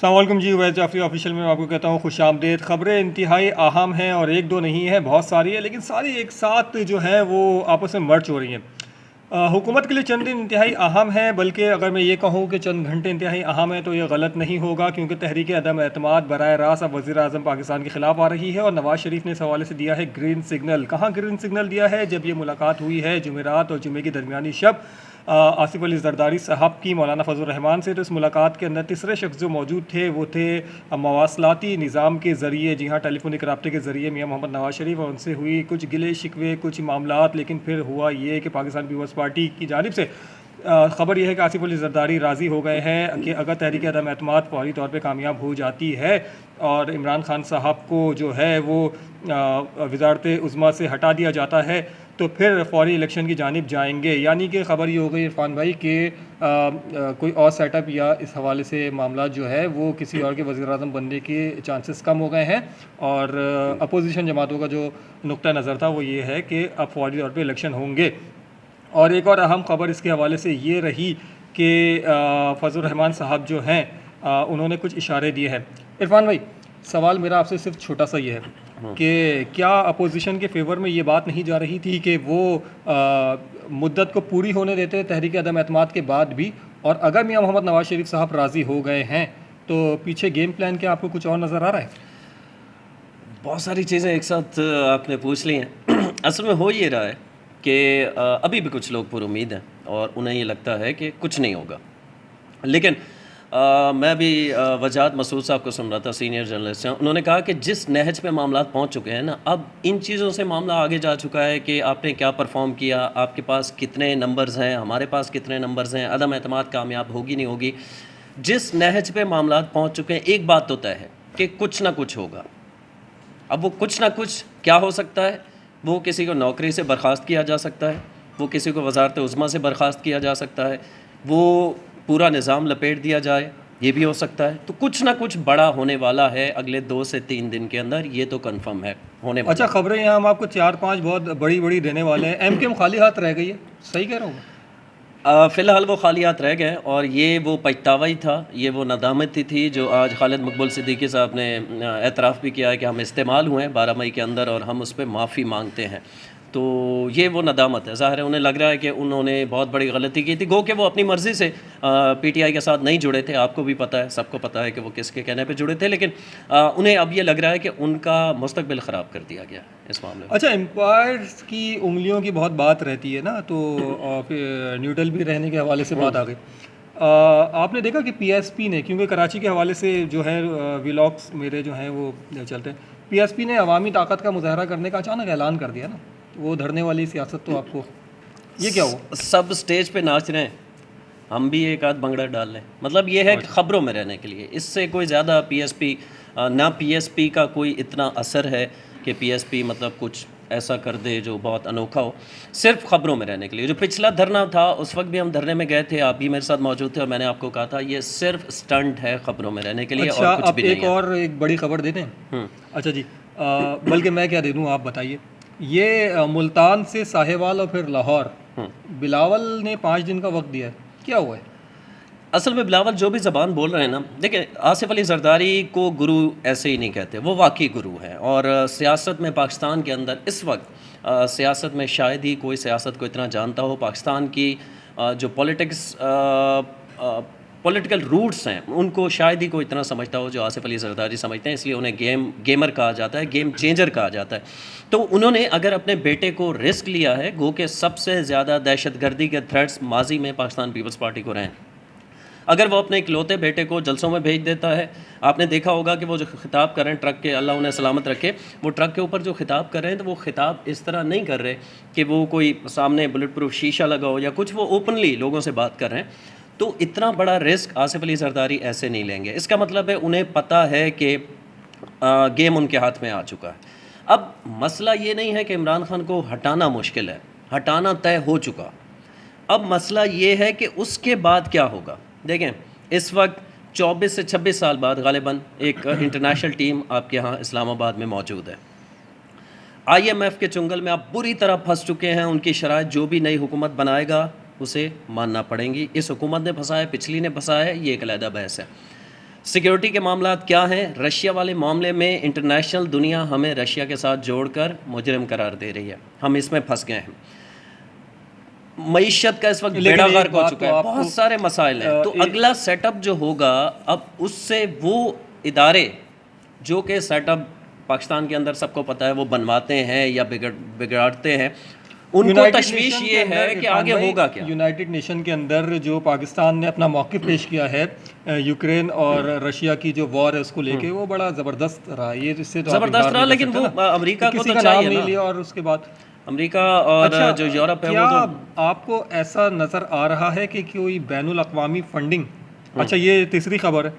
السلام علیکم جی، ویز جعفری آفیشیل میں آپ کو کہتا ہوں خوش آمدید۔ خبریں انتہائی اہم ہیں اور ایک دو نہیں ہیں، بہت ساری ہیں، لیکن ساری ایک ساتھ جو ہے وہ آپس میں مرچ ہو رہی ہیں۔ حکومت کے لیے چند دن انتہائی اہم ہیں، بلکہ اگر میں یہ کہوں کہ چند گھنٹے انتہائی اہم ہیں تو یہ غلط نہیں ہوگا، کیونکہ تحریک عدم اعتماد براہ راست اب وزیر اعظم پاکستان کے خلاف آ رہی ہے اور نواز شریف نے اس حوالے سے دیا ہے گرین سگنل۔ کہاں گرین سگنل دیا ہے؟ جب یہ ملاقات ہوئی ہے جمعرات اور جمعے کی درمیانی شب آصف علی زرداری صاحب کی مولانا فضل الرحمان سے، تو اس ملاقات کے اندر تیسرے شخص جو موجود تھے وہ تھے مواصلاتی نظام کے ذریعے، جی ہاں ٹیلی فونک رابطے کے ذریعے میاں محمد نواز شریف، اور ان سے ہوئی کچھ گلے شکوے، کچھ معاملات، لیکن پھر ہوا یہ کہ پاکستان پیپلز پارٹی کی جانب سے خبر یہ ہے کہ آصف علی زرداری راضی ہو گئے ہیں کہ اگر تحریک عدم اعتماد فوری طور پہ کامیاب ہو جاتی ہے اور عمران خان صاحب کو جو ہے وہ وزارت عظمیٰ سے ہٹا دیا جاتا ہے تو پھر فوری الیکشن کی جانب جائیں گے۔ یعنی کہ خبر یہ ہو گئی عرفان بھائی کہ کوئی اور سیٹ اپ یا اس حوالے سے معاملات جو ہے وہ کسی اور کے وزیر اعظم بننے کے چانسز کم ہو گئے ہیں، اور اپوزیشن جماعتوں کا جو نقطہ نظر تھا وہ یہ ہے کہ اب فوری طور پہ الیکشن ہوں گے۔ اور ایک اور اہم خبر اس کے حوالے سے یہ رہی کہ فضل الرحمان صاحب جو ہیں انہوں نے کچھ اشارے دیے ہیں۔ عرفان بھائی، سوال میرا آپ سے صرف چھوٹا سا یہ ہے کہ کیا اپوزیشن کے فیور میں یہ بات نہیں جا رہی تھی کہ وہ مدت کو پوری ہونے دیتے تحریک عدم اعتماد کے بعد بھی، اور اگر میاں محمد نواز شریف صاحب راضی ہو گئے ہیں تو پیچھے گیم پلان کیا آپ کو کچھ اور نظر آ رہا ہے؟ بہت ساری چیزیں ایک ساتھ آپ نے پوچھ لی ہیں۔ اصل میں ہو یہ رہا ہے کہ ابھی بھی کچھ لوگ پر امید ہیں اور انہیں یہ لگتا ہے کہ کچھ نہیں ہوگا، لیکن میں بھی وجاہت مسعود صاحب کو سن رہا تھا، سینئر جرنلسٹ ہیں، انہوں نے کہا کہ جس نہج پہ معاملات پہنچ چکے ہیں نا، اب ان چیزوں سے معاملہ آگے جا چکا ہے کہ آپ نے کیا پرفارم کیا، آپ کے پاس کتنے نمبرز ہیں، ہمارے پاس کتنے نمبرز ہیں، عدم اعتماد کامیاب ہوگی نہیں ہوگی۔ جس نہج پہ معاملات پہنچ چکے ہیں، ایک بات تو طے ہے کہ کچھ نہ کچھ ہوگا۔ اب وہ کچھ نہ کچھ کیا ہو سکتا ہے؟ وہ کسی کو نوکری سے برخاست کیا جا سکتا ہے، وہ کسی کو وزارت عظمیٰ سے برخاست کیا جا سکتا ہے، وہ پورا نظام لپیٹ دیا جائے، یہ بھی ہو سکتا ہے۔ تو کچھ نہ کچھ بڑا ہونے والا ہے اگلے 2 سے 3 دن کے اندر، یہ تو کنفرم ہے ہونے والا۔ اچھا، خبریں یہاں ہم آپ کو 4-5 بہت بڑی بڑی دینے والے ہیں۔ ایم کیو ایم خالی ہاتھ رہ گئی ہے، صحیح کہہ رہا ہوں؟ فی الحال وہ خالی ہاتھ رہ گئے، اور یہ وہ پچھتاوا ہی تھا، یہ وہ ندامت ہی تھی جو آج خالد مقبول صدیقی صاحب نے اعتراف بھی کیا ہے کہ ہم استعمال ہوئے ہیں 12 مئی کے اندر اور ہم اس پہ معافی مانگتے ہیں۔ تو یہ وہ ندامت ہے، ظاہر ہے انہیں لگ رہا ہے کہ انہوں نے بہت بڑی غلطی کی تھی، گو کہ وہ اپنی مرضی سے پی ٹی آئی کے ساتھ نہیں جڑے تھے، آپ کو بھی پتہ ہے، سب کو پتہ ہے کہ وہ کس کے کہنے پہ جڑے تھے، لیکن انہیں اب یہ لگ رہا ہے کہ ان کا مستقبل خراب کر دیا گیا اس معاملے میں۔ اچھا، امپائرس کی انگلیوں کی بہت بات رہتی ہے نا، تو پھر نیوٹرل بھی رہنے کے حوالے سے بات آ گئی۔ آپ نے دیکھا کہ پی ایس پی نے، کیونکہ کراچی کے حوالے سے جو ہے ولاگس میرے جو ہیں وہ چلتے ہیں، پی ایس پی نے عوامی طاقت کا مظاہرہ کرنے کا اچانک اعلان کر دیا نا، وہ دھرنے والی سیاست تو آپ کو یہ کیا ہوا؟ سب اسٹیج پہ ناچ رہے ہیں، ہم بھی ایک آدھ بنگڑا ڈال لیں، مطلب یہ ہے کہ خبروں میں رہنے کے لیے، اس سے کوئی زیادہ پی ایس پی نہ پی ایس پی کا کوئی اتنا اثر ہے کہ پی ایس پی مطلب کچھ ایسا کر دے جو بہت انوکھا ہو، صرف خبروں میں رہنے کے لیے۔ جو پچھلا دھرنا تھا اس وقت بھی ہم دھرنے میں گئے تھے، آپ بھی میرے ساتھ موجود تھے، اور میں نے آپ کو کہا تھا یہ صرف اسٹنٹ ہے خبروں میں رہنے کے لیے، اچھا، اور کچھ اب بھی نہیں ایک ہے۔ اور ایک بڑی خبر دے دیں؟ اچھا جی، بلکہ میں کیا دے دوں آپ بتائیے۔ یہ ملتان سے ساہیوال اور پھر لاہور، بلاول نے 5 دن کا وقت دیا ہے، کیا ہوا ہے؟ اصل میں بلاول جو بھی زبان بول رہے ہیں نا، دیکھیں آصف علی زرداری کو گرو ایسے ہی نہیں کہتے، وہ واقعی گرو ہیں، اور سیاست میں پاکستان کے اندر اس وقت سیاست میں شاید ہی کوئی سیاست کو اتنا جانتا ہو۔ پاکستان کی جو پولیٹیکل روٹس ہیں ان کو شاید ہی کوئی اتنا سمجھتا ہو جو آصف علی زرداری سمجھتے ہیں، اس لیے انہیں گیمر کہا جاتا ہے، گیم چینجر کہا جاتا ہے۔ تو انہوں نے اگر اپنے بیٹے کو رسک لیا ہے، گو کہ سب سے زیادہ دہشت گردی کے تھریٹس ماضی میں پاکستان پیپلز پارٹی کو رہے ہیں، اگر وہ اپنے اکلوتے بیٹے کو جلسوں میں بھیج دیتا ہے، آپ نے دیکھا ہوگا کہ وہ جو خطاب کر رہے ہیں ٹرک کے، اللہ انہیں سلامت رکھے، وہ ٹرک کے اوپر جو خطاب کر رہے ہیں تو وہ خطاب اس طرح نہیں کر رہے کہ وہ کوئی سامنے بلٹ پروف شیشہ لگا ہو یا کچھ، وہ اوپنلی لوگوں سے بات کر رہے ہیں۔ تو اتنا بڑا رسک آصف علی زرداری ایسے نہیں لیں گے، اس کا مطلب ہے انہیں پتہ ہے کہ گیم ان کے ہاتھ میں آ چکا ہے۔ اب مسئلہ یہ نہیں ہے کہ عمران خان کو ہٹانا مشکل ہے، ہٹانا طے ہو چکا، اب مسئلہ یہ ہے کہ اس کے بعد کیا ہوگا۔ دیکھیں اس وقت 24 سے 26 سال بعد غالباً ایک انٹرنیشنل ٹیم آپ کے ہاں اسلام آباد میں موجود ہے، آئی ایم ایف کے چنگل میں آپ بری طرح پھنس چکے ہیں، ان کی شرائط جو بھی نئی حکومت بنائے گا اسے ماننا پڑیں گی، اس حکومت نے پھنسا ہے، پچھلی نے پھنسا ہے، یہ ایک علیحدہ بحث ہے۔ سیکیورٹی کے معاملات کیا ہیں؟ رشیا والے معاملے میں انٹرنیشنل دنیا ہمیں رشیا کے ساتھ جوڑ کر مجرم قرار دے رہی ہے، ہم اس میں پھنس گئے ہیں۔ معیشت کا اس وقت بیڑا غرق ہو چکا ہے، بہت سارے مسائل ہیں، تو اگلا سیٹ اپ جو ہوگا اب اس سے وہ ادارے جو کہ سیٹ اپ پاکستان کے اندر سب کو پتہ ہے وہ بنواتے ہیں یا بگاڑتے ہیں، ان کو تشویش یہ ہے کہ آگے ہوگا کیا۔ یونائٹڈ نیشن کے اندر جو پاکستان نے اپنا موقف پیش کیا ہے یوکرین اور رشیا کی جو وار ہے اس کو لے کے، وہ بڑا زبردست رہا، یہ اس سے زبردست رہا، لیکن وہ امریکہ کو تو چاہیے نا، لیا اور اس کے بعد امریکہ اور جو یورپ ہے وہ کیا آپ کو ایسا نظر آ رہا ہے کہ کوئی بین الاقوامی فنڈنگ، اچھا یہ تیسری خبر ہے،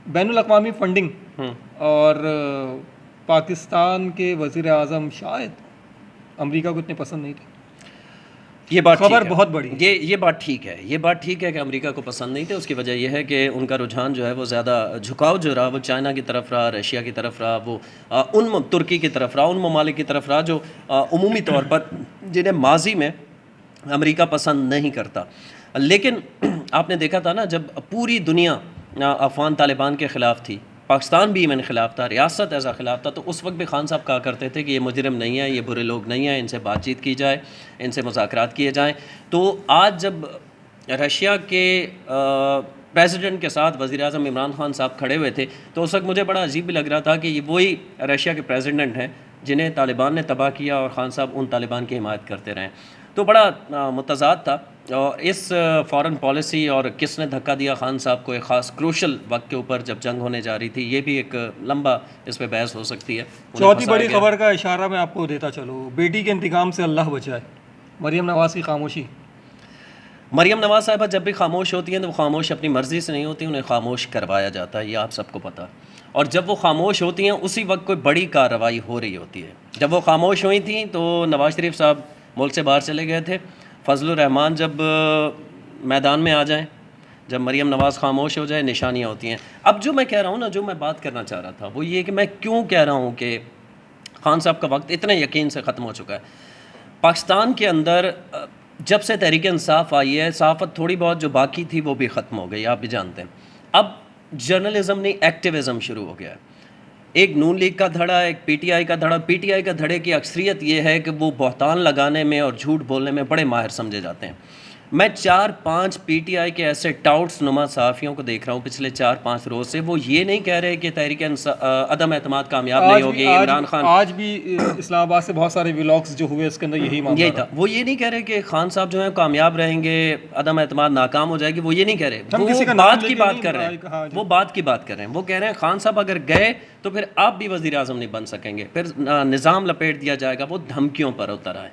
بین الاقوامی فنڈنگ اور پاکستان کے وزیر اعظم شاید امریکہ کو اتنے پسند نہیں تھے، یہ بات خبر بہت بڑی، یہ بات ٹھیک ہے، یہ بات ٹھیک ہے کہ امریکہ کو پسند نہیں تھے، اس کی وجہ یہ ہے کہ ان کا رجحان جو ہے وہ زیادہ جھکاؤ جو رہا وہ چائنا کی طرف رہا، رشیا کی طرف رہا، وہ ترکی کی طرف رہا، ان ممالک کی طرف رہا جو عمومی طور پر جنہیں ماضی میں امریکہ پسند نہیں کرتا۔ لیکن آپ نے دیکھا تھا نا جب پوری دنیا افغان طالبان کے خلاف تھی، پاکستان بھی ایمن خلاف تھا، ریاست ایسا خلاف تھا، تو اس وقت بھی خان صاحب کہا کرتے تھے کہ یہ مجرم نہیں ہے، یہ برے لوگ نہیں ہیں، ان سے بات چیت کی جائے، ان سے مذاکرات کیے جائیں۔ تو آج جب رشیا کے پریزیڈنٹ کے ساتھ وزیر اعظم عمران خان صاحب کھڑے ہوئے تھے تو اس وقت مجھے بڑا عجیب بھی لگ رہا تھا کہ یہ وہی رشیا کے پریزیڈنٹ ہیں جنہیں طالبان نے تباہ کیا اور خان صاحب ان طالبان کی حمایت کرتے رہے، تو بڑا متضاد تھا۔ اور اس فارن پالیسی اور کس نے دھکا دیا خان صاحب کو ایک خاص کروشل وقت کے اوپر جب جنگ ہونے جا رہی تھی، یہ بھی ایک لمبا اس پہ بحث ہو سکتی ہے۔ چوتھی بڑی خبر کا اشارہ میں آپ کو دیتا چلوں، بیٹی کے انتقام سے اللہ بچائے، مریم نواز کی خاموشی۔ مریم نواز صاحبہ جب بھی خاموش ہوتی ہیں تو وہ خاموش اپنی مرضی سے نہیں ہوتی، انہیں خاموش کروایا جاتا ہے، یہ آپ سب کو پتہ ہے، اور جب وہ خاموش ہوتی ہیں اسی وقت کوئی بڑی کارروائی ہو رہی ہوتی ہے۔ جب وہ خاموش ہوئی تھیں تو نواز شریف صاحب ملک سے باہر چلے گئے تھے، فضل الرحمان جب میدان میں آ جائیں، جب مریم نواز خاموش ہو جائے، نشانیاں ہوتی ہیں۔ اب جو میں کہہ رہا ہوں نا، جو میں بات کرنا چاہ رہا تھا وہ یہ کہ میں کیوں کہہ رہا ہوں کہ خان صاحب کا وقت اتنے یقین سے ختم ہو چکا ہے۔ پاکستان کے اندر جب سے تحریک انصاف آئی ہے، صحافت تھوڑی بہت جو باقی تھی وہ بھی ختم ہو گئی، آپ بھی جانتے ہیں۔ اب جرنلزم نہیں، ایکٹیویزم شروع ہو گیا ہے۔ ایک نون لیگ کا دھڑا، ایک پی ٹی آئی کا دھڑا۔ پی ٹی آئی کا دھڑے کی اکثریت یہ ہے کہ وہ بہتان لگانے میں اور جھوٹ بولنے میں بڑے ماہر سمجھے جاتے ہیں۔ میں 4-5 پی ٹی آئی کے ایسے ٹاؤٹس نما صحافیوں کو دیکھ رہا ہوں پچھلے 4-5 روز سے، وہ یہ نہیں کہہ رہے کہ تحریک عدم اعتماد کامیاب نہیں ہوگی، عمران خان آج بھی اسلام آباد سے بہت سارے ولاگس جو ہوئے اس کے اندر یہی تھا، وہ یہ نہیں کہہ رہے کہ خان صاحب جو ہیں کامیاب رہیں گے، عدم اعتماد ناکام ہو جائے گی، وہ یہ نہیں کہہ رہے، وہ بات کی بات کر رہے ہیں، وہ بات کی بات کر رہے ہیں، وہ کہہ رہے ہیں خان صاحب اگر گئے تو پھر آپ بھی وزیر اعظم نہیں بن سکیں گے، پھر نظام لپیٹ دیا جائے گا، وہ دھمکیوں پر اتر آئے۔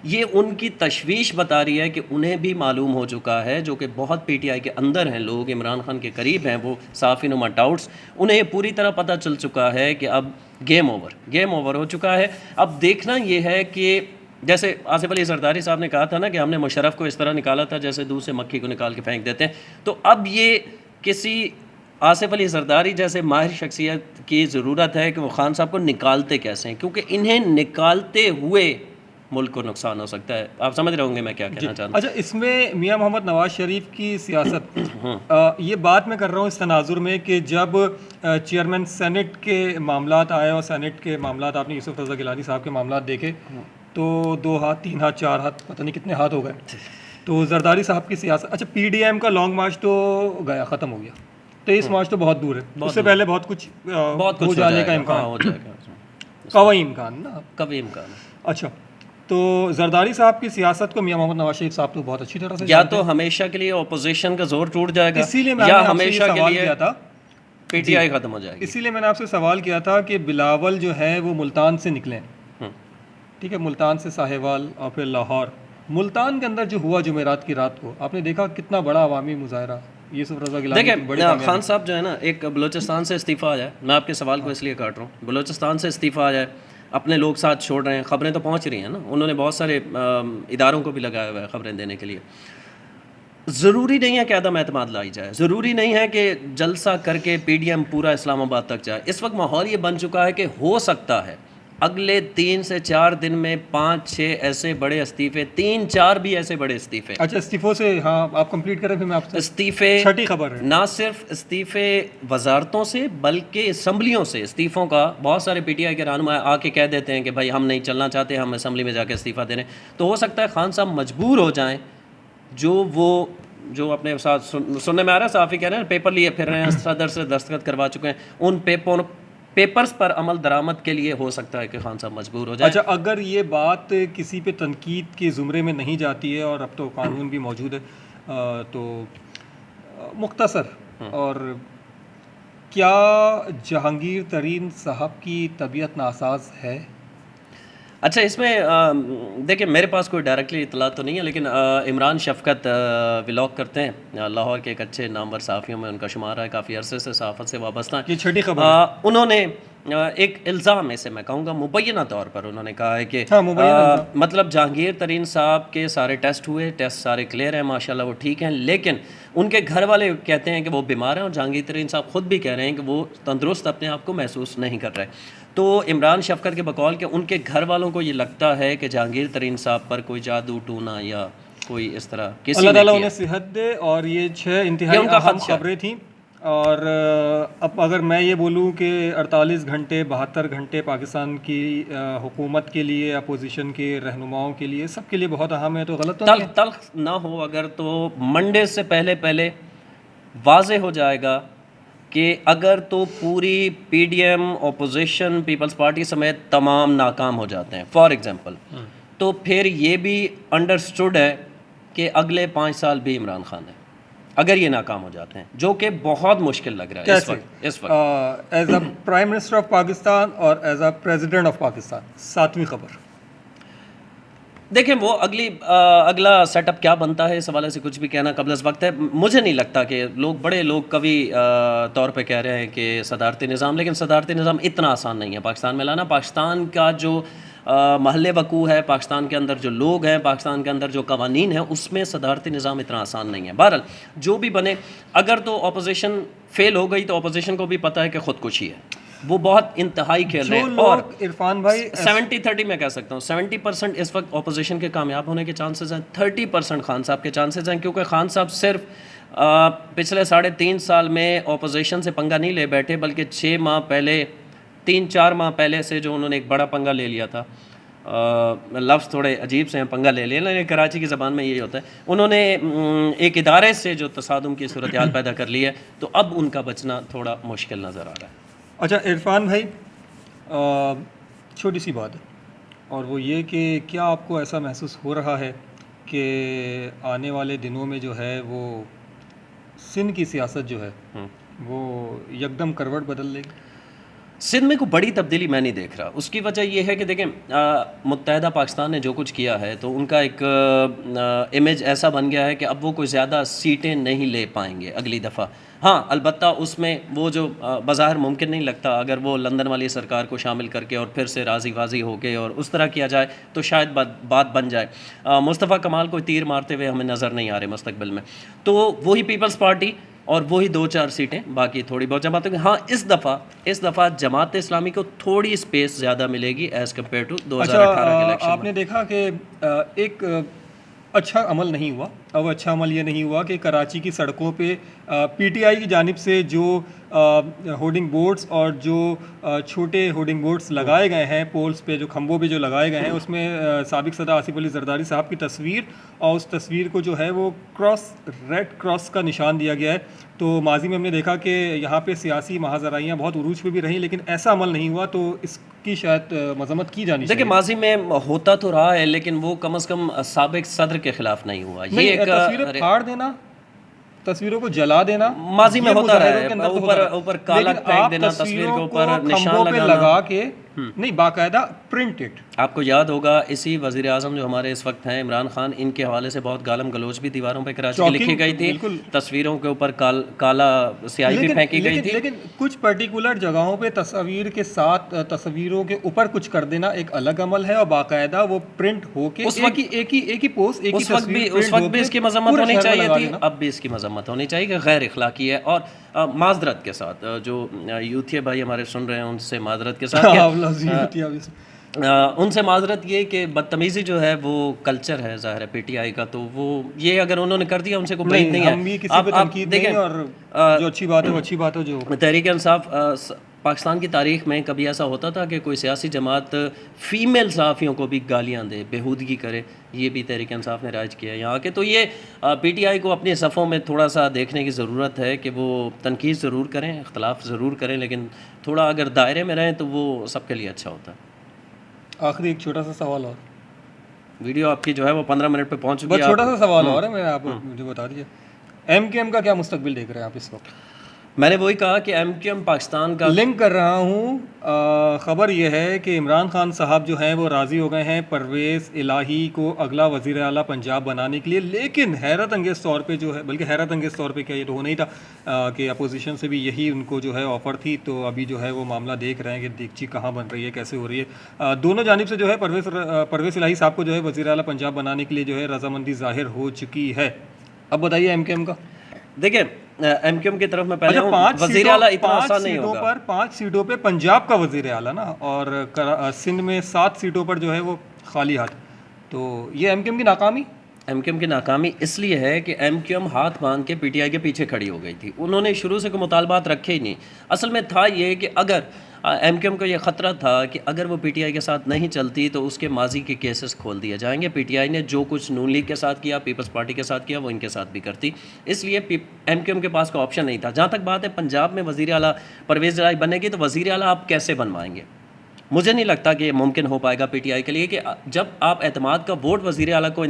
یہ ان کی تشویش بتا رہی ہے کہ انہیں بھی معلوم ہو چکا ہے، جو کہ بہت پی ٹی آئی کے اندر ہیں لوگ، عمران خان کے قریب ہیں وہ صحافی نما ٹاؤٹس، انہیں یہ پوری طرح پتہ چل چکا ہے کہ اب گیم اوور ہو چکا ہے۔ اب دیکھنا یہ ہے کہ جیسے آصف علی زرداری صاحب نے کہا تھا نا کہ ہم نے مشرف کو اس طرح نکالا تھا جیسے دودھ سے مکھی کو نکال کے پھینک دیتے ہیں، تو اب یہ کسی آصف علی زرداری جیسے ماہر شخصیت کی ضرورت ہے کہ وہ خان صاحب کو نکالتے کیسے ہیں، کیونکہ انہیں نکالتے ہوئے ملک کو نقصان ہو سکتا ہے۔ آپ سمجھ رہے ہوں گے میں کیا کہنا چاہتا ہوں۔ اچھا، اس میں میاں محمد نواز شریف کی سیاست، یہ بات میں کر رہا ہوں اس تناظر میں کہ جب چیئرمین سینٹ کے معاملات آئے اور سینٹ کے معاملات آپ نے یوسف رضا گیلانی صاحب کے معاملات دیکھے تو 2 ہاتھ 3 ہاتھ 4 ہاتھ پتہ نہیں کتنے ہاتھ ہو گئے، تو زرداری صاحب کی سیاست، اچھا پی ڈی ایم کا لانگ مارچ تو گیا، ختم ہو گیا، 23 مارچ تو بہت دور ہے، اس سے پہلے بہت کچھ ہو جانے کا امکان ہو جائے گا، قوی امکان نا، کبھی امکان ہے۔ اچھا، تو زرداری صاحب کی سیاست کو میاں محمد نواز شریف صاحب تو بہت اچھی طرح سے یا تو ہمیشہ کے لیے اپوزیشن کا زور ٹوٹ جائے گا، اسی لیے میں یا نے ہمیشہ کے سوال لیے کیا تھا، پی ٹی آئی ختم ہو جائے گی۔ اسی لیے میں نے آپ سے سوال کیا تھا کہ بلاول جو ہے وہ ملتان سے نکلیں، ٹھیک ہے، ملتان سے ساہیوال اور پھر لاہور۔ ملتان کے اندر جو ہوا جمعرات کی رات کو، آپ نے دیکھا کتنا بڑا عوامی مظاہرہ، یوسف رضا گیلانی کی بڑی دیکھیں خان صاحب جو ہے نا، ایک بلوچستان سے استعفیٰ آ جائے، میں آپ کے سوال کو اس لیے کاٹ رہا ہوں، بلوچستان سے استعفیٰ آ جائے، اپنے لوگ ساتھ چھوڑ رہے ہیں، خبریں تو پہنچ رہی ہیں نا، انہوں نے بہت سارے اداروں کو بھی لگایا ہوا ہے خبریں دینے کے لیے۔ ضروری نہیں ہے کہ عدم اعتماد لائی جائے، ضروری نہیں ہے کہ جلسہ کر کے پی ڈی ایم پورا اسلام آباد تک جائے۔ اس وقت ماحول یہ بن چکا ہے کہ ہو سکتا ہے اگلے 3 سے 4 دن میں 5-6 ایسے بڑے استعفے، 3-4 بھی ایسے بڑے استعفے، اچھا استعفوں سے، ہاں آپ کمپلیٹ کریں پھر میں آپ سے استعفے، چھٹی خبر ہے. نہ صرف استعفے وزارتوں سے بلکہ اسمبلیوں سے استعفوں کا. بہت سارے پی ٹی آئی کے رہنما آ کے کہہ دیتے ہیں کہ بھائی ہم نہیں چلنا چاہتے، ہم اسمبلی میں جا کے استعفیٰ دے رہے ہیں. تو ہو سکتا ہے خان صاحب مجبور ہو جائیں، جو اپنے ساتھ سننے میں آ رہا ہے صحافی کہہ رہے ہیں پیپر لیے پھر رہے ہیں، صدر سے دستخط کروا چکے ہیں، ان پیپرز پر عمل درآمد کے لیے ہو سکتا ہے کہ خان صاحب مجبور ہو جائیں. اچھا اگر یہ بات کسی پہ تنقید کے زمرے میں نہیں جاتی ہے، اور اب تو قانون بھی موجود ہے، تو مختصر اور کیا جہانگیر ترین صاحب کی طبیعت ناساز ہے؟ اچھا اس میں دیکھیں میرے پاس کوئی ڈائریکٹلی اطلاع تو نہیں ہے، لیکن عمران شفقت ولاگ کرتے ہیں، لاہور کے ایک اچھے نامور صحافیوں میں ان کا شمار ہے، کافی عرصے سے صحافت سے وابستہ ہیں. یہ چھٹی خبر ہے. انہوں نے ایک الزام اسے میں کہوں گا مبینہ طور پر انہوں نے کہا ہے کہ مطلب جہانگیر ترین صاحب کے سارے ٹیسٹ ہوئے، ٹیسٹ سارے کلیئر ہیں ماشاءاللہ، وہ ٹھیک ہیں، لیکن ان کے گھر والے کہتے ہیں کہ وہ بیمار ہیں، اور جہانگیر ترین صاحب خود بھی کہہ رہے ہیں کہ وہ تندرست اپنے آپ کو محسوس نہیں کر رہے. تو عمران شفقت کے بقول کہ ان کے گھر والوں کو یہ لگتا ہے کہ جہانگیر ترین صاحب پر کوئی جادو ٹونا یا کوئی اس طرح کسی اللہ تعالیٰ انہیں صحت دے. اور یہ 6 انتہائی اہم خبریں تھیں. اور اب اگر میں یہ بولوں کہ 48 گھنٹے 72 گھنٹے پاکستان کی حکومت کے لیے، اپوزیشن کے رہنماؤں کے لیے، سب کے لیے بہت اہم ہے، تو غلط تو تلخ نہ ہو اگر تو منڈے سے پہلے واضح ہو جائے گا کہ اگر تو پوری P D M, opposition, Peoples Party سمیت تمام ناکام ہو جاتے ہیں فار ایگزامپل، تو پھر یہ بھی انڈرسٹوڈ ہے کہ اگلے 5 سال بھی عمران خان ہے اگر یہ ناکام ہو جاتے ہیں، جو کہ بہت مشکل لگ رہا ہے اس وقت as a prime minister of Pakistan اور as a president of Pakistan. 7ویں خبر دیکھیں وہ اگلا سیٹ اپ کیا بنتا ہے، اس حوالے سے کچھ بھی کہنا قبل از وقت ہے. مجھے نہیں لگتا کہ بڑے لوگ کبھی طور پہ کہہ رہے ہیں کہ صدارتی نظام، لیکن صدارتی نظام اتنا آسان نہیں ہے پاکستان میں لانا. پاکستان کا جو محل وقوع ہے، پاکستان کے اندر جو لوگ ہیں، پاکستان کے اندر جو قوانین ہیں، اس میں صدارتی نظام اتنا آسان نہیں ہے. بہرحال جو بھی بنے، اگر تو اپوزیشن فیل ہو گئی تو اپوزیشن کو بھی پتہ ہے کہ خودکشی ہے، وہ بہت انتہائی کھیل رہے ہیں. اور عرفان بھائی 70-30 میں کہہ سکتا ہوں، 70% اس وقت اپوزیشن کے کامیاب ہونے کے چانسز ہیں، 30% خان صاحب کے چانسز ہیں، کیونکہ خان صاحب صرف پچھلے 3.5 سال میں اپوزیشن سے پنگا نہیں لے بیٹھے، بلکہ 6 ماہ پہلے 3-4 ماہ پہلے سے جو انہوں نے ایک بڑا پنگا لے لیا تھا، لفظ تھوڑے عجیب سے ہیں، پنگا لے لیا، لیکن کراچی کی زبان میں یہی ہوتا ہے، انہوں نے ایک ادارے سے جو تصادم کی صورتحال پیدا کر لی ہے، تو اب ان کا بچنا تھوڑا مشکل نظر آ رہا ہے. اچھا عرفان بھائی، چھوٹی سی بات ہے، اور وہ یہ کہ کیا آپ کو ایسا محسوس ہو رہا ہے کہ آنے والے دنوں میں جو ہے وہ سندھ کی سیاست جو ہے وہ یکدم کروٹ بدل لے گی؟ سندھ میں کوئی بڑی تبدیلی میں نہیں دیکھ رہا. اس کی وجہ یہ ہے کہ دیکھیں متحدہ پاکستان نے جو کچھ کیا ہے تو ان کا ایک امیج ایسا بن گیا ہے کہ اب وہ کوئی زیادہ سیٹیں نہیں لے پائیں گے اگلی دفعہ. ہاں البتہ اس میں وہ جو بظاہر ممکن نہیں لگتا، اگر وہ لندن والی سرکار کو شامل کر کے اور پھر سے راضی واضی ہو کے اور اس طرح کیا جائے تو شاید بات بن جائے. مصطفیٰ کمال کو تیر مارتے ہوئے ہمیں نظر نہیں آ رہے مستقبل میں، تو وہی پیپلز پارٹی اور وہی 2-4 سیٹیں، باقی تھوڑی بہت جماعتوں کی. ہاں اس دفعہ جماعت اسلامی کو تھوڑی سپیس زیادہ ملے گی ایز کمپیئر ٹو 2018 کے الیکشن. آپ نے دیکھا کہ ایک اچھا عمل نہیں ہوا. اب اچھا عمل یہ نہیں ہوا کہ کراچی کی سڑکوں پہ پی ٹی آئی کی جانب سے جو ہورڈنگ بورڈز اور جو چھوٹے ہورڈنگ بورڈز لگائے گئے ہیں پولز پہ، جو کھمبوں پہ جو لگائے گئے ہیں، اس میں سابق صدر آصف علی زرداری صاحب کی تصویر، اور اس تصویر کو جو ہے وہ ریڈ کراس کا نشان دیا گیا ہے. تو ماضی میں ہم نے دیکھا کہ یہاں پہ سیاسی مہاذرائیاں بہت عروج پہ بھی رہیں، لیکن ایسا عمل نہیں ہوا، تو اس کی شاید مذمت کی جانی چاہیے. دیکھیں ماضی میں ہوتا تو رہا ہے، لیکن وہ کم از کم سابق صدر کے خلاف نہیں ہوا. یہ ایک تصویریں پھاڑ دینا، تصویروں کو جلا دینا ماضی میں ہوتا رہا ہے، اوپر کالا پھینک دینا، تصویر کے اوپر نشان لگا کے نہیں، باقاعدہ پرنٹڈ. آپ کو یاد ہوگا اسی وزیر اعظم جو ہمارے اس وقت ہیں عمران خان، ان کے حوالے سے بہت گالم گلوچ بھی دیواروں پہ کراچی کی لکھی گئی تھی، تصویروں کے اوپر کالا سیاہی بھی پھینکی گئی تھی. لیکن کچھ پرٹیکولر جگہوں پہ تصویر کے ساتھ تصویروں کے اوپر کچھ کر دینا ایک الگ عمل ہے، اور باقاعدہ وہ پرنٹ ہو کے ایک ہی پوسٹ، اس وقت بھی اس کی مذمت ہونی چاہیے تھی، اب بھی اس کی مذمت ہونی چاہیے کہ غیر اخلاقی ہے. اور معذرت کے ساتھ جو یوتھیے بھائی ہمارے سن رہے ہیں ان سے معذرت کے ساتھ ان سے معذرت یہ کہ بدتمیزی جو ہے وہ کلچر ہے ظاہر ہے پی ٹی آئی کا، تو وہ یہ اگر انہوں نے کر دیا ان سے کوئی بعید نہیں ہے. ہم بھی کسی پہ تنقید نہیں، اور جو اچھی بات ہے وہ اچھی بات ہے. جو تحریک انصاف پاکستان کی تاریخ میں کبھی ایسا ہوتا تھا کہ کوئی سیاسی جماعت فیمیل صحافیوں کو بھی گالیاں دے، بےہودگی کرے، یہ بھی تحریک انصاف نے رائج کیا ہے یہاں کے. تو یہ پی ٹی آئی کو اپنے صفوں میں تھوڑا سا دیکھنے کی ضرورت ہے کہ وہ تنقید ضرور کریں، اختلاف ضرور کریں، لیکن تھوڑا اگر دائرے میں رہیں تو وہ سب کے لیے اچھا ہوتا ہے. آخری ایک چھوٹا سا سوال اور، ویڈیو آپ کی جو ہے وہ 15 منٹ پہ پہنچ چکی ہے. بس چھوٹا سا سوال اور ہے، میں آپ مجھے بتا دیجیے ایم کیو ایم کا کیا مستقبل دیکھ رہے ہیں آپ اس وقت؟ میں نے وہی کہا کہ ایم کیو ایم پاکستان کا لنک کر رہا ہوں. خبر یہ ہے کہ عمران خان صاحب جو ہیں وہ راضی ہو گئے ہیں پرویز الہی کو اگلا وزیر اعلیٰ پنجاب بنانے کے لیے، لیکن حیرت انگیز طور پہ جو ہے، بلکہ حیرت انگیز طور پہ کیا یہ تو ہو نہیں تھا کہ اپوزیشن سے بھی یہی ان کو جو ہے آفر تھی. تو ابھی جو ہے وہ معاملہ دیکھ رہے ہیں کہ دیگچی کہاں بن رہی ہے، کیسے ہو رہی ہے. دونوں جانب سے جو ہے پرویز الہی صاحب کو جو ہے وزیر اعلیٰ پنجاب بنانے کے لیے جو ہے رضامندی ظاہر ہو چکی ہے. اب بتائیے ایم کیو ایم کا. دیکھیں ایم کیو ایم کی طرف میں پہلے وزیر اعلیٰ اتنا آسان نہیں ہوگا. 5 سیٹوں پہ پنجاب کا وزیر اعلیٰ نا، اور سندھ میں 7 سیٹوں پر جو ہے وہ خالی ہاتھ. تو یہ ایم کیو ایم کی ناکامی، ایم کیو ایم کی ناکامی اس لیے ہے کہ ایم کیو ایم ہاتھ باندھ کے پی ٹی آئی کے پیچھے کھڑی ہو گئی تھی. انہوں نے شروع سے کوئی مطالبات رکھے ہی نہیں. اصل میں تھا یہ کہ اگر ایم کیو ایم کو یہ خطرہ تھا کہ اگر وہ پی ٹی آئی کے ساتھ نہیں چلتی تو اس کے ماضی کے کیسز کھول دیے جائیں گے. پی ٹی آئی نے جو کچھ نون لیگ کے ساتھ کیا، پیپلز پارٹی کے ساتھ کیا، وہ ان کے ساتھ بھی کرتی. اس لیے ایم کیو ایم کے پاس کوئی آپشن نہیں تھا. جہاں تک بات ہے پنجاب میں وزیر اعلیٰ پرویز الہی بنے گی، تو وزیر اعلیٰ آپ کیسے بنوائیں گے؟ مجھے نہیں لگتا کہ یہ ممکن ہو پائے گا پی ٹی آئی کے لیے کہ جب آپ اعتماد کا ووٹ وزیر اعلیٰ کو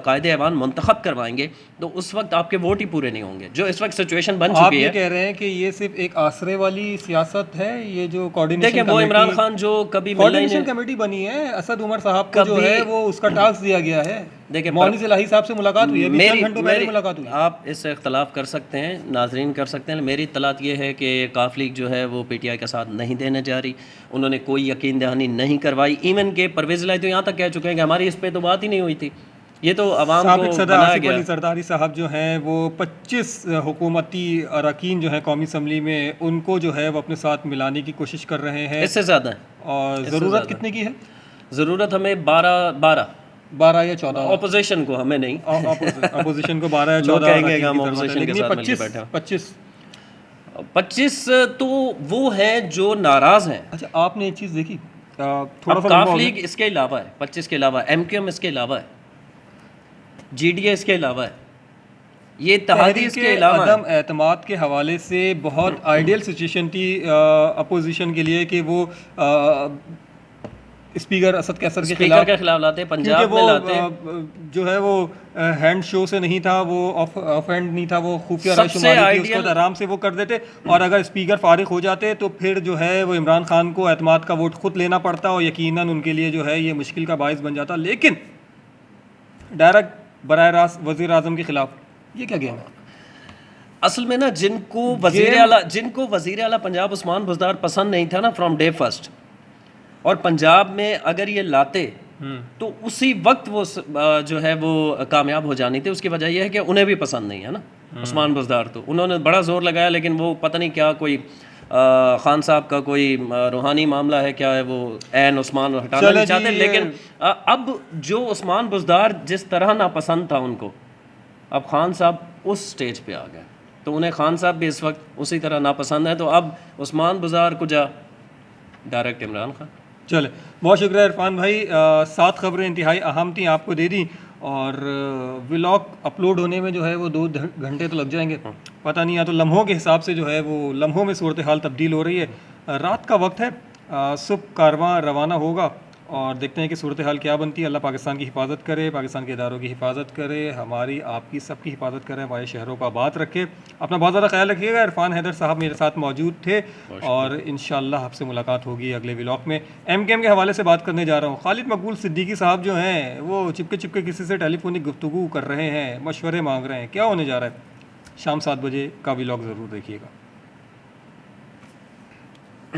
قائد ایوان منتخب کروائیں گے تو اس وقت آپ کے ووٹ ہی پورے نہیں ہوں گے، جو اس وقت سچویشن بن چکی ہے. آپ یہ کہہ رہے ہیں کہ یہ صرف ایک آسرے والی سیاست ہے، یہ جو کوارڈینیشن دیکھیں وہ عمران خان جو کبھی کوارڈینیشن کمیٹی بنی ہے، اسد عمر صاحب کو جو ہے وہ اس کا ٹاسک دیا گیا ہے. دیکھیں مونس الہی صاحب سے ملاقات ہوئی ہے، ابھی چند گھنٹوں پہلے ملاقات ہوئی. آپ اس سے اختلاف کر سکتے ہیں، ناظرین کر سکتے ہیں. میری اطلاعات یہ ہے کہ کاف لیگ جو ہے وہ پی ٹی آئی کا ساتھ نہیں دینے جا رہی. انہوں نے کوئی یقین دہانی نہیں کروائی. ایون کہ پرویز الہی تو یہاں تک کہہ چکے ہیں کہ ہماری اس پہ تو بات ہی نہیں ہوئی تھی، یہ تو عوام کو بنایا گیا. علی سرداری صاحب جو ہیں وہ 25 حکومتی اراکین جو ہیں قومی اسمبلی میں، ان کو جو ہے وہ اپنے ساتھ ملانے کی کوشش کر رہے ہیں. اس سے زیادہ اور ضرورت کتنے کی ہے؟ ضرورت ہمیں 12 یا 14. اپوزیشن کو، ہمیں نہیں. اپوزیشن کو 12 یا 14 کہیں گے کہ ہم اپوزیشن کے ساتھ مل کے بیٹھے ہیں. 25 تو وہ ہیں جو ناراض ہیں. اچھا آپ نے ایک چیز دیکھی تھوڑا سا، کاف لیگ اس کے علاوہ ہے، 25 کے علاوہ ایم کیو ایم اس کے علاوہ ہے، جی ڈی اے اس کے علاوہ ہے، یہ اتحادی اس کے علاوہ ہے. عدم اعتماد کے حوالے سے بہت آئیڈیل سچویشن تھی اپوزیشن کے لیے کہ وہ اسپیکر اسد کیسر کے خلاف لاتے، پنجاب میں لاتے. جو ہے وہ ہینڈ شو سے نہیں تھا، وہ آف ہینڈ نہیں تھا، وہ خفیہ رائے شماری تھی، اس کو آرام سے وہ کر دیتے. اور اگر اسپیکر فارغ ہو جاتے تو پھر جو ہے وہ عمران خان کو اعتماد کا ووٹ خود لینا پڑتا، اور یقیناً ان کے لیے جو ہے یہ مشکل کا باعث بن جاتا. لیکن ڈائریکٹ براہ راست وزیر اعظم کے خلاف، یہ کیا گیم ہے؟ اصل میں نا جن کو وزیر اعلیٰ پنجاب عثمان بزدار پسند نہیں تھا نا فرام ڈے فرسٹ، اور پنجاب میں اگر یہ لاتے تو اسی وقت وہ جو ہے وہ کامیاب ہو جانی تھی. اس کی وجہ یہ ہے کہ انہیں بھی پسند نہیں ہے نا عثمان بزدار. تو انہوں نے بڑا زور لگایا، لیکن وہ پتہ نہیں کیا کوئی خان صاحب کا کوئی روحانی معاملہ ہے کیا ہے، وہ عین عثمان ہٹانا نہیں چاہتے. لیکن اب جو عثمان بزدار جس طرح ناپسند تھا ان کو، اب خان صاحب اس سٹیج پہ آ گئے، تو انہیں خان صاحب بھی اس وقت اسی طرح ناپسند ہے. تو اب عثمان بزدار کو جا ڈائریکٹ عمران خان. چلے بہت شکریہ عرفان بھائی. 7 خبریں انتہائی اہم تھیں، آپ کو دے دیں، اور ولاگ اپلوڈ ہونے میں جو ہے وہ 2 گھنٹے تو لگ جائیں گے، پتہ نہیں، یا تو لمحوں کے حساب سے جو ہے وہ لمحوں میں صورتحال تبدیل ہو رہی ہے. رات کا وقت ہے، صبح کارواں روانہ ہوگا، اور دیکھتے ہیں کہ صورتحال کیا بنتی ہے. اللہ پاکستان کی حفاظت کرے، پاکستان کے اداروں کی حفاظت کرے، ہماری آپ کی سب کی حفاظت کرے، ہمارے شہروں کا آباد رکھے. اپنا بہت زیادہ خیال رکھیے گا. عرفان حیدر صاحب میرے ساتھ موجود تھے، اور انشاءاللہ آپ سے ملاقات ہوگی اگلے ولاگ میں. ایم کیو ایم کے حوالے سے بات کرنے جا رہا ہوں. خالد مقبول صدیقی صاحب جو ہیں وہ چپکے کسی سے ٹیلی فونک گفتگو کر رہے ہیں، مشورے مانگ رہے ہیں. کیا ہونے جا رہا ہے؟ شام 7 بجے کا ولاگ ضرور دیکھیے گا.